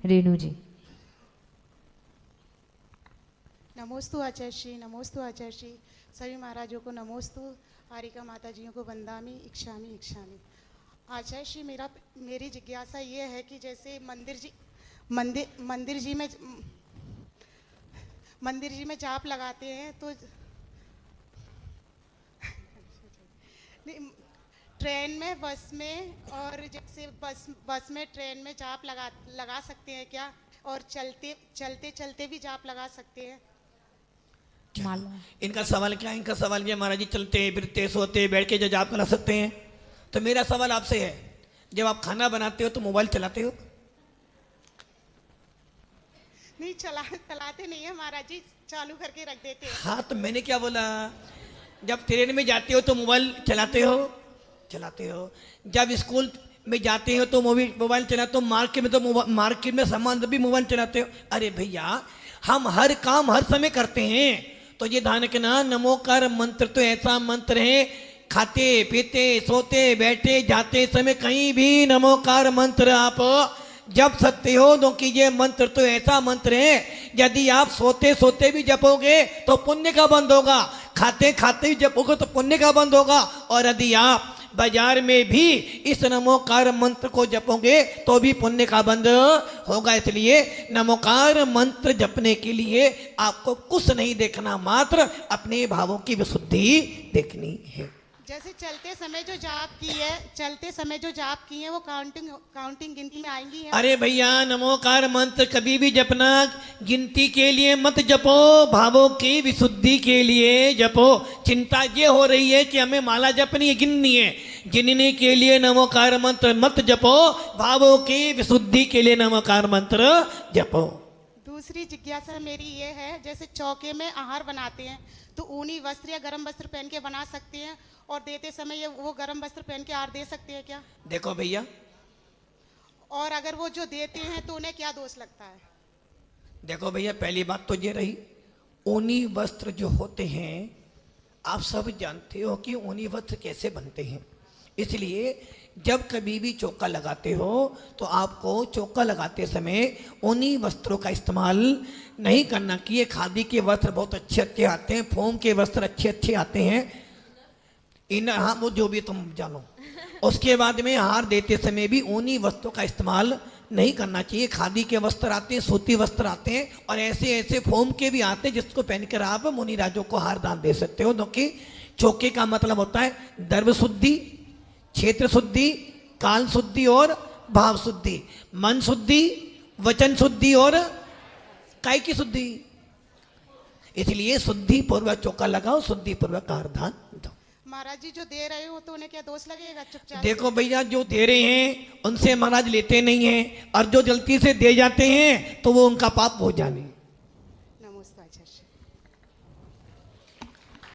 रेणु जी। नमोस्तु आचार्य नमोस्तु आचार्य सभी महाराजों को नमोस्तु, हारिका माता जियों को वंदामी इक्षामी इक्षामी। आचार्य मेरी जिज्ञासा ये है कि जैसे मंदिर जी में जाप लगाते हैं तो ट्रेन में, बस में, और जैसे बस में ट्रेन में जाप लगा सकते हैं क्या? और चलते भी जाप लगा सकते हैं? इनका सवाल क्या है? इनका सवाल ये महाराज जी, चलते फिरते सोते बैठ के जो जाप करा सकते हैं। तो मेरा सवाल आपसे है, जब आप खाना बनाते हो तो मोबाइल चलाते हो? नहीं, चलाते नहीं है महाराज जी, चालू करके रख देते हैं। हाँ, तो मैंने क्या बोला, जब ट्रेन में जाते हो तो मोबाइल चलाते हो? चलाते हो। जब स्कूल में जाते हो तो मोबाइल चलाते हो, मार्केट में सामान भी मोबाइल चलाते हो। अरे भैया, हम हर काम हर समय करते हैं, तो ये ध्यान रखना, नमोकार मंत्र तो ऐसा मंत्र है, खाते पीते सोते बैठे जाते समय कहीं भी नमोकार मंत्र आप जप सकते हो। क्योंकि ये मंत्र तो ऐसा मंत्र है, यदि आप सोते सोते भी जपोगे तो पुण्य का बंद होगा, खाते खाते भी जपोगे तो पुण्य का बंद होगा, और यदि आप बाजार में भी इस नमोकार मंत्र को जपोगे तो भी पुण्य का बंद होगा। इसलिए नमोकार मंत्र जपने के लिए आपको कुछ नहीं देखना, मात्र अपने भावों की विशुद्धि देखनी है। जैसे चलते समय जो जाप की है वो काउंटिंग गिनती में आएंगी है? अरे भैया, नमोकार मंत्र कभी भी जपना गिनती के लिए मत जपो, भावों की विशुद्धि के लिए जपो। चिंता ये हो रही है कि हमें माला जपनी है, गिननी है, गिनने के लिए नमोकार मंत्र मत जपो, भावों की विशुद्धि के लिए नमोकार मंत्र जपो। दूसरी जिज्ञासा मेरी ये है, जैसे चौके में आहार बनाते हैं तो ऊनी वस्त्र या गर्म वस्त्र पहन के बना सकते हैं, और देते समय वो गर्म वस्त्र पहन के आहार दे सकते हैं क्या? देखो भैया, और अगर वो जो देते हैं तो उन्हें क्या दोष लगता है? देखो भैया, पहली बात तो ये रही, ऊनी वस्त्र जो होते हैं आप सब जानते हो कि ऊनी वस्त्र कैसे बनते हैं। इसलिए जब कभी भी चौका लगाते हो तो आपको चौका लगाते समय ऊनी वस्त्रों का इस्तेमाल नहीं करना चाहिए। खादी के वस्त्र बहुत अच्छे अच्छे आते हैं, फोम के वस्त्र अच्छे अच्छे आते हैं, हाँ वो जो भी तुम जानो। उसके बाद में हार देते समय भी ऊनी वस्त्रों का इस्तेमाल नहीं करना चाहिए। खादी के वस्त्र आते हैं, सूती वस्त्र आते हैं, और ऐसे ऐसे फोम के भी आते हैं जिसको पहनकर आप मुनि राजों को हार दान दे सकते हो। क्योंकि चौके का मतलब होता है द्रव्य शुद्धि, क्षेत्र शुद्धि, काल शुद्धि और भाव शुद्धि, मन शुद्धि, वचन शुद्धि और काय की शुद्धि। इसलिए शुद्धि पूर्वक चौका लगाओ, शुद्धि पूर्वक हार दान दो। महाराज जी, जो दे रहे हो तो उन्हें क्या दोष लगेगा? चुपचाप देखो भैया, जो दे रहे हैं उनसे महाराज लेते नहीं हैं, और जो गलती से दे जाते हैं तो वो उनका पाप हो जाने।